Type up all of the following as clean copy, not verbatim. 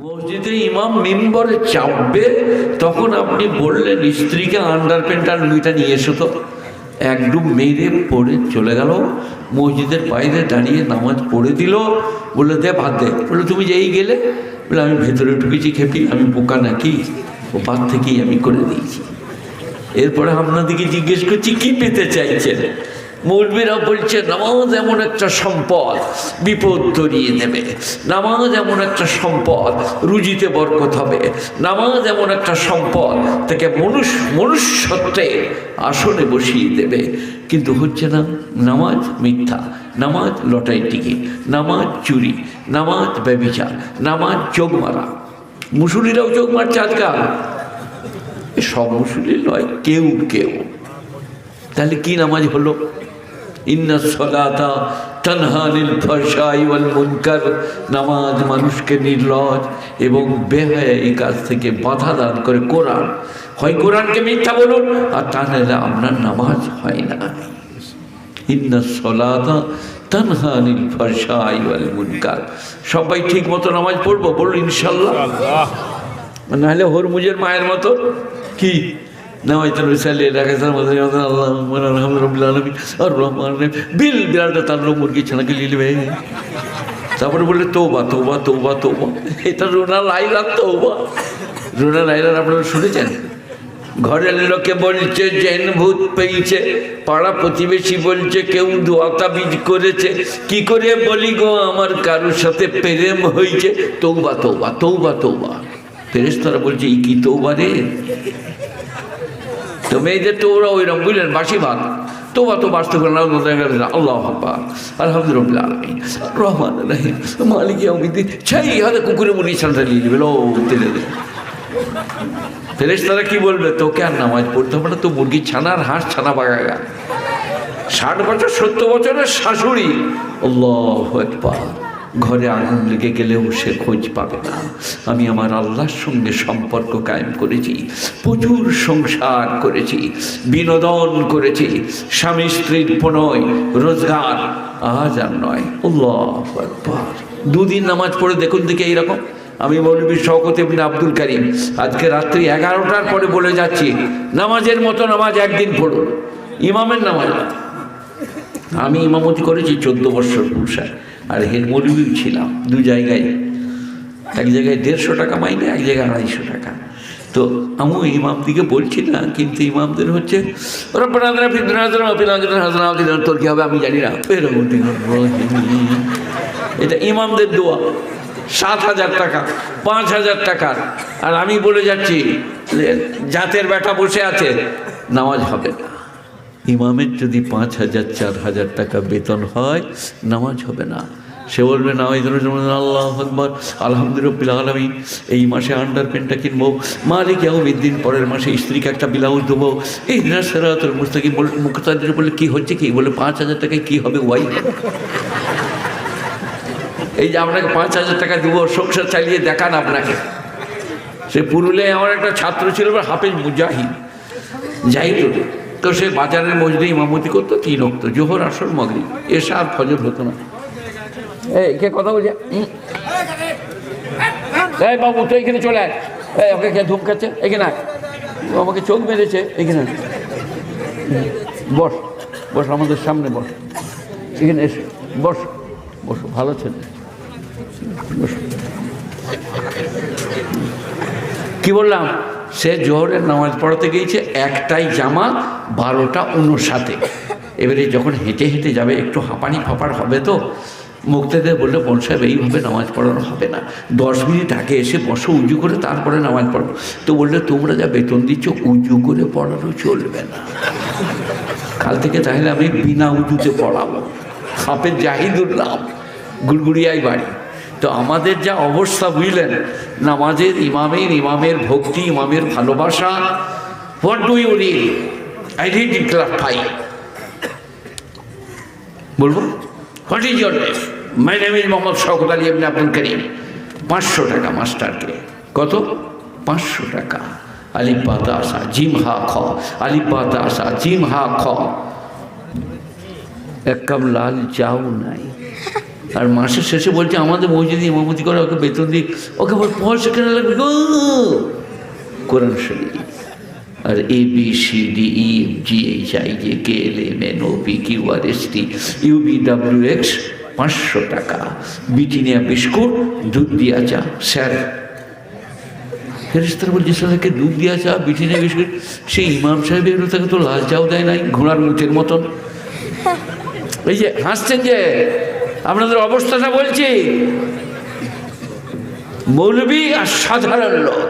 মসজিদে ইমাম মিম্বরে চাপবে, তখন আপনি বললেন স্ত্রীকে আন্ডার প্যান্ট আর লুইটা নিয়ে এসো তো, এক ডুব মেরে পড়ে চলে গেল। মসজিদের বাইরে দাঁড়িয়ে নামাজ পড়ে দিল। বললো দে ভাত দে। বললো তুমি যেই গেলে, বলে আমি ভেতরে ঢুকেছি খেপি, আমি বোকা নাকি, ও বাদ থেকেই আমি করে দিয়েছি। এরপরে আপনাদেরকে জিজ্ঞেস করছি কি পেতে চাইছেন। মৌলবীরা বলছে নামাজ এমন একটা সম্পদ, বিপদ তরিয়ে দেবে। নামাজ এমন একটা সম্পদ, রুজিতে বরকত হবে। নামাজ এমন একটা সম্পদ, তাকে মনুষ্যত্বে আসনে বসিয়ে দেবে। কিন্তু হচ্ছে না। নামাজ মিথ্যা, নামাজ লটাই টিকিট, নামাজ চুরি, নামাজ ব্যভিচার, নামাজ চোখ মারা। মুসলিরাও চোখ মারছে আজকাল। সব মুসলিম নয়, কেউ কেউ। তাহলে কি নামাজ হলো? ইন্নাস সালাতা তানহা আনিল ফাহশাই ওয়াল মুনকার। নামাজ মানুষকে নির্লজ্জ এবং বেহায়া এই কাজ থেকে বাধা দান করে। কোরআন হয় কোরআনকে মিথ্যা বলুন, আর তা নাহলে আপনার নামাজ হয় না। ইন্নাস সালাতা তানহা আনিল ফাহশাই ওয়াল মুনকার। সবাই ঠিক মতো নামাজ পড়বো, বলুন ইনশাআল্লাহ। নাহলে হরমুজের মায়ের মতো কি মুরগি ছানাকে লিলবে, তারপরে বললে তৌবা তৌবা তৌবা তৌবা। এটা রোনা লাইলা তৌবা। রোনা লাইলার আপনারা শুনেছেন? ঘরের লোকে বলছে জেন ভূত পেয়েছে, পাড়া প্রতিবেশী বলছে কেউ দোয়া তাবিজ করেছে, কি করে বলি গো আমার কারোর সাথে প্রেম হয়েছে। তৌবা তৌবা তৌবা তৌবা। ফেরেশতারা বলছে ই কি তৌবা রে। তো মেয়েদের তো ওরা ওইরকম বুঝলেন, বাসি ভাত তোবা তো বাঁচতে করে না। আল্লাহ আকবার, আলহামদুলিল্লাহ আলামিন, রহমান রহিম, মালিক ইয়াউমিদ্দিন। সেই হাতে কুকুরে মুড়ি ছানটা নিয়ে নেবে, লো তেলে দেবে। ফেরেশতারা কি বলবে? তোকে আর নামাজ পড়তে হবে না, তো মুরগির ছানা আর হাঁস ছানা বাগাগা। 60 বছর 70 বছরের শাশুড়ি, আল্লাহু আকবার। ঘরে আগুন লেগে গেলেও সে খোঁজ পাবে না। আমি আমার আল্লাহর সঙ্গে সম্পর্ক কায়েম করেছি, প্রচুর সংসার করেছি, বিনোদন করেছি, স্বামী স্ত্রীর প্রণয়, রোজগার, আজ আর নয়। আল্লাহু আকবার। 2 দিন নামাজ পড়ে দেখুন দেখে এইরকম। আমি মৌলভী শওকত ইবনে আব্দুল কারীম আজকে রাত্রি 11টার পরে বলে যাচ্ছি, নামাজের মতো নামাজ একদিন পড়ুন, ইমামের নামাজ। আমি ইমামতি করেছি 14 বছর পুরুষায়, আর হেড মৌলভী ছিলাম 2 জায়গায়। এক জায়গায় 150 টাকা মাইনে, এক জায়গায় 250 টাকা। তো আমি ইমামদিকে বলছি না, কিন্তু ইমামদের হচ্ছে তোর কি হবে আমি জানি না, এটা ইমামদের দোয়া। 7,000 টাকা, 5,000 টাকার। আর আমি বলে যাচ্ছি জাতের বেটা বসে আছে, নামাজ হবে না। ইমামের যদি 5,000 4,000 টাকা বেতন হয়, নামাজ হবে না। সে বলবে না ওই আল্লাহু আকবার, আলহামদুলিল্লাহ আলামিন, এই মাসে আন্ডার প্যান্টটা কিনবো, মালিক ইয়াউমিদ্দিন, পরের মাসে স্ত্রীকে একটা ব্লাউজ দেবো, এই সিরাতুল মুস্তাকিম। মুক্তাদির বলে কি হচ্ছে কি, বলে 5,000 টাকায় কি হবে ওয়াই। এই যে আপনাকে 5,000 টাকা দেবো, সংসার চালিয়ে দেখান আপনাকে। সে পুরুলিয়ায় আমার একটা ছাত্র ছিল, হাফেজ মুজাহিদ, যাই তো সে বাজারের মসজিদে ইমামতি করতো 3 ওয়াক্ত, জোহর আসর মাগরিব, এশা আর ফজর হতো না। এই কে কথা বলছে? এই বাবু তো এখানে চলে আয়। এই ওকে কে ধূমকাচ্ছে? এখানে আয়, আমাকে চোখ মেরেছে। এখানে বস, বস আমাদের সামনে বস, এখানে এসে বস, বসো, ভালো ছেলে বসো। কি বললাম? সে জোহরের নামাজ পড়াতে গিয়েছে, একটাই জামা 12:59। এবারে যখন হেঁটে হেঁটে যাবে, একটু হাঁপানি ফাঁপার হবে, তো মুক্তাদের বললে বোন সাহেব এইভাবে নামাজ পড়ানো হবে না, 10 মিনিট আগে এসে বসো, উজু করে তারপরে নামাজ পড়ো। তো বললে তোমরা যা বেতন দিচ্ছ, উজু করে পড়ানো চলবে না। কাল থেকে তাহলে আমি বিনা উজুতে পড়াবো। হাফেজ জাহিদুর নাম, গুড়গুড়িয়ায় বাড়ি। তো আমাদের যা অবস্থা বুঝলেন, নামাজের, ইমামের ভক্তি, ইমামের ভালোবাসা। What do you read? I read in class 5। বলবো what is your name? My name is Mohammad Shaukat Ali Ibne Abdul Karim. 500 টাকা মাস্টারকে। কত? 500 টাকা। আলিফ বা তা আসা, জিম হা খ, আলিফ বা তা আসা, জিম হা খ। এক কাপ লাল চাও নাই, আর মাসের শেষে বলছে আমাদের মসজিদে ইমামতি করে ওকে বেতন দিই, ওকে আবার পয়সা কেনা লাগবে গো। কোরআন শরীফ আর ABCDEFGHIJKLMNOPQRST UVWX 500 টাকা, বিটিনিয়া বিস্কুট, দুধ দিয়া চা। স্যার ফেরেশতারা বলছে সালাকে দুধ দিয়া চা, বিটিনিয়া বিস্কুট, সেই ইমাম সাহেবের তাকে তো লাল চাও দেয় নাই, ঘোড়ার মুখের মতন। এই যে হাসছেন যে, আপনাদের অবস্থাটা বলছি। মৌলবি আর সাধারণ লোক,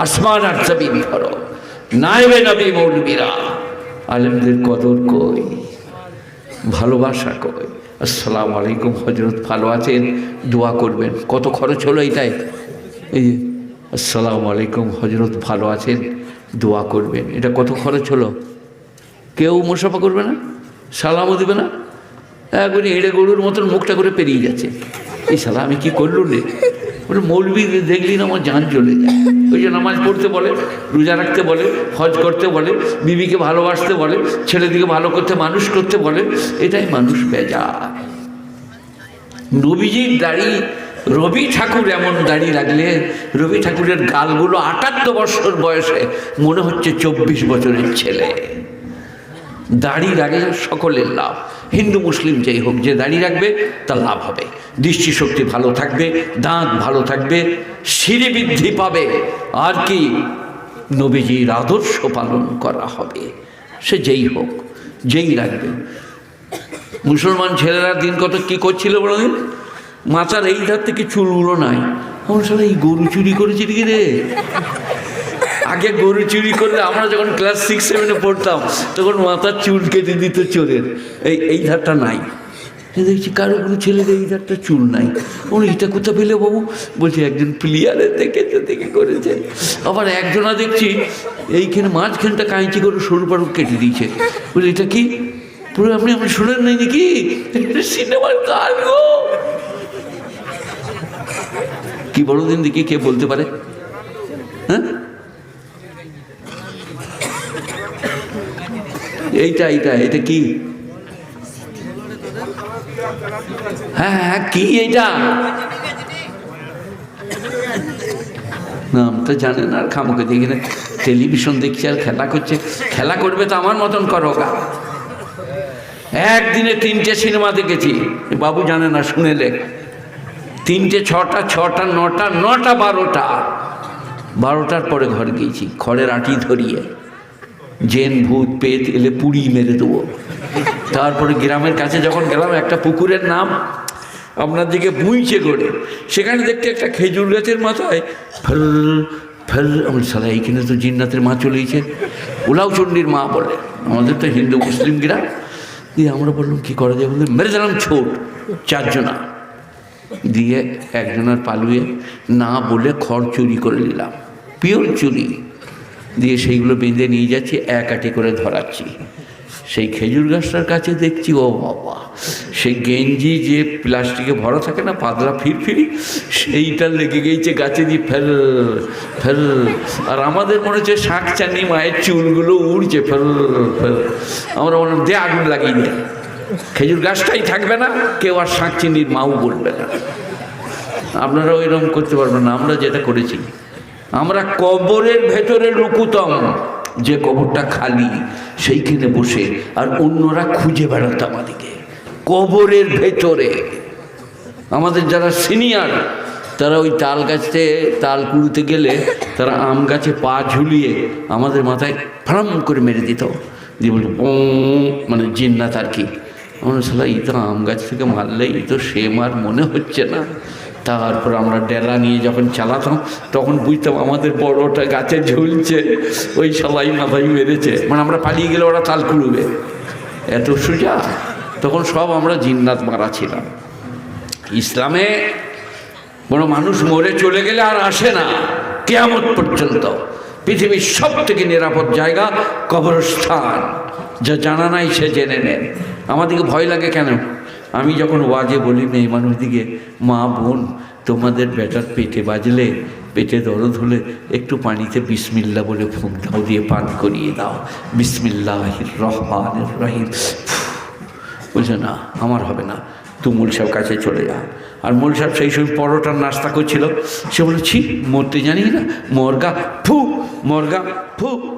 আসমান আর জমিন ধরো, নাইবে নবী মৌলবীরা, আলেমদের কদর কই, ভালোবাসা কই। আসসালামু আলাইকুম হজরত, ভালো আছেন, দোয়া করবেন। কত খরচ হলো এইটাই? এই যে আসসালামু আলাইকুম হজরত, ভালো আছেন, দোয়া করবেন, এটা কত খরচ হলো? কেউ মুসাফা করবে না, সালামও দেবে না, একবারে এড়ে গরুর মতন মুখটা করে পেরিয়ে যাচ্ছে। এই সালা আমি কি করলু রে? বলে মৌলবি দেখলি না আমার জান চলে যায়। ওই যে নামাজ পড়তে বলে, রোজা রাখতে বলে, হজ করতে বলে, বিবিকে ভালোবাসতে বলে, ছেলেদিকে ভালো করতে, মানুষ করতে বলে, এটাই মানুষ বেজার। নবীজির দাড়ি, রবি ঠাকুর এমন দাড়ি রাখলে, রবি ঠাকুরের গালগুলো 78 বছর বয়সে মনে হচ্ছে 24 বছরের ছেলে। দাড়ি রাখলে সকলের লাভ, হিন্দু মুসলিম যেই হোক, যে দাড়ি রাখবে তার লাভ হবে, দৃষ্টিশক্তি ভালো থাকবে, দাঁত ভালো থাকবে, সিঁড়ি বৃদ্ধি পাবে, আর কি নবীজির আদর্শ পালন করা হবে। সে যেই হোক, যেই রাখবে। মুসলমান ছেলেরা দিন কত কী করছিল বলেন? মাথার এই ধার থেকে চুলগুলো নাই, আমার সারা এই গরু চুরি করেছি কি রে? আগে গরু চুরি করলে আমরা যখন ক্লাস 6-7 পড়তাম তখন মাথার চুল কেটে দিত চোরের, এই ধারটা নাই। দেখছি কারো কোনো ছেলেদের এই ধারটা চুল নাই। বলো এটা কোথা পেলে বাবু? বলছি একজন প্লেয়ারের দেখে করেছে। আবার একজনা দেখছি এইখানে মাঝখানটা কাঁচি করে সরু পারু কেটে দিয়েছে। বলি এটা কি? পুরো আপনি শোনেন নাই নাকি? সিনেমার গান গো। কি বড় দিন দেখি, কে বলতে পারে? হ্যাঁ, এটা কি? হ্যাঁ কি এইটা? নামটা জানেন আর খামুকে দেখি না, টেলিভিশন দেখছি আর খেলা করছে। খেলা করবে তো আমার মতন করো গা। একদিনে 3টে সিনেমা দেখেছি, বাবু জানে না, শুনে লেখ। 3টে, 6টা, 6টা, 9টা, 9টা, 12টা। 12টার পরে ঘর গিয়েছি, খড়ের আঁটি ধরিয়ে, জেন ভূত পেট এলে পুড়ি মেরে দেবো। তারপরে গ্রামের কাছে যখন গেলাম, একটা পুকুরের নাম আপনার দিকে বুইছে করে, সেখানে দেখতে একটা খেজুর গাছের মাথায় ফের ফের, আমার সালা এইখানে তো জিন্নাতের মা চলেইছে, উলাউ চণ্ডীর মা বলে, আমাদের তো হিন্দু মুসলিম গ্রাম। দিয়ে আমরা বললাম কী করা যায়, বললাম মেরে দিলাম ছোট 4 জনা। দিয়ে একজনের পালুয়ে না বলে খড় চুরি করে নিলাম, পিওর চুরি। দিয়ে সেইগুলো বেঁধে নিয়ে যাচ্ছি, এক আটি করে ধরাচ্ছি। সেই খেজুর গাছটার কাছে দেখছি, ও বাবা, সেই গেঞ্জি যে প্লাস্টিকে ভরা থাকে না, পাতলা ফিরফিরি, সেইটা লেগে গেছে গাছে, দিয়ে ফেল ফেল। আর আমাদের মনে হচ্ছে শাঁখ চানি মায়ের চুলগুলো উড়ছে, ফেল ফেল। আমরা মনে হয় দিয়ে আগুন লাগিয়ে দেয়, খেজুর গাছটাই থাকবে না, কেউ আর শাঁখ চিনির মাও বলবে না। আপনারাও এরকম করতে পারবেন না। আমরা যেটা করেছি, আমরা কবরের ভেতরে লুকুতাম, যে কবরটা খালি সেইখানে বসে, আর অন্যরা খুঁজে বেড়াতো আমাদেরকে কবরের ভেতরে। আমাদের যারা সিনিয়র, তারা ওই তাল গাছে তাল কুড়ুতে গেলে তারা আম গাছে পা ঝুলিয়ে আমাদের মাথায় ফ্রাম করে মেরে দিত, দিয়ে বলতো মানে জিন্নাত আর কি। আমরা সালা এই তো আম গাছ থেকে মারলেই তো সে মার মনে হচ্ছে না। তারপর আমরা ডেলা নিয়ে যখন চালাতাম তখন বুঝতাম আমাদের বড়টা গাছে ঝুলছে, ওই সবাই মাথায় মেরেছে, মানে আমরা পালিয়ে গেলে ওরা তাল কুড়বে, এত সোজা। তখন সব আমরা জিন্নাত মারা ছিলাম। ইসলামে বড় মানুষ মরে চলে গেলে আর আসে না কিয়ামত পর্যন্ত। পৃথিবীর সব থেকে নিরাপদ জায়গা কবরস্থান, যা জানা নাই সে জেনে নেন। আমাদেরকে ভয় লাগে কেন? আমি যখন ওয়াজে বলি মেয়ে মানুষ দিকে, মা বোন তোমাদের বেটার পেটে বাজলে, পেটে দরদ হলে একটু পানিতে বিসমিল্লাহ বলে ফুঁক দাও, দিয়ে পান করিয়ে দাও, বিসমিল্লাহির রহমানির রহিম। বলছে না আমার হবে না, তুই মূল সাহেব কাছে চলে যা। আর মূল সাহেব সেই সময় পরোটার নাস্তা করছিল। সে বলে, ছি, মরতে জানি না, মরগা ফু, মরগা ফু।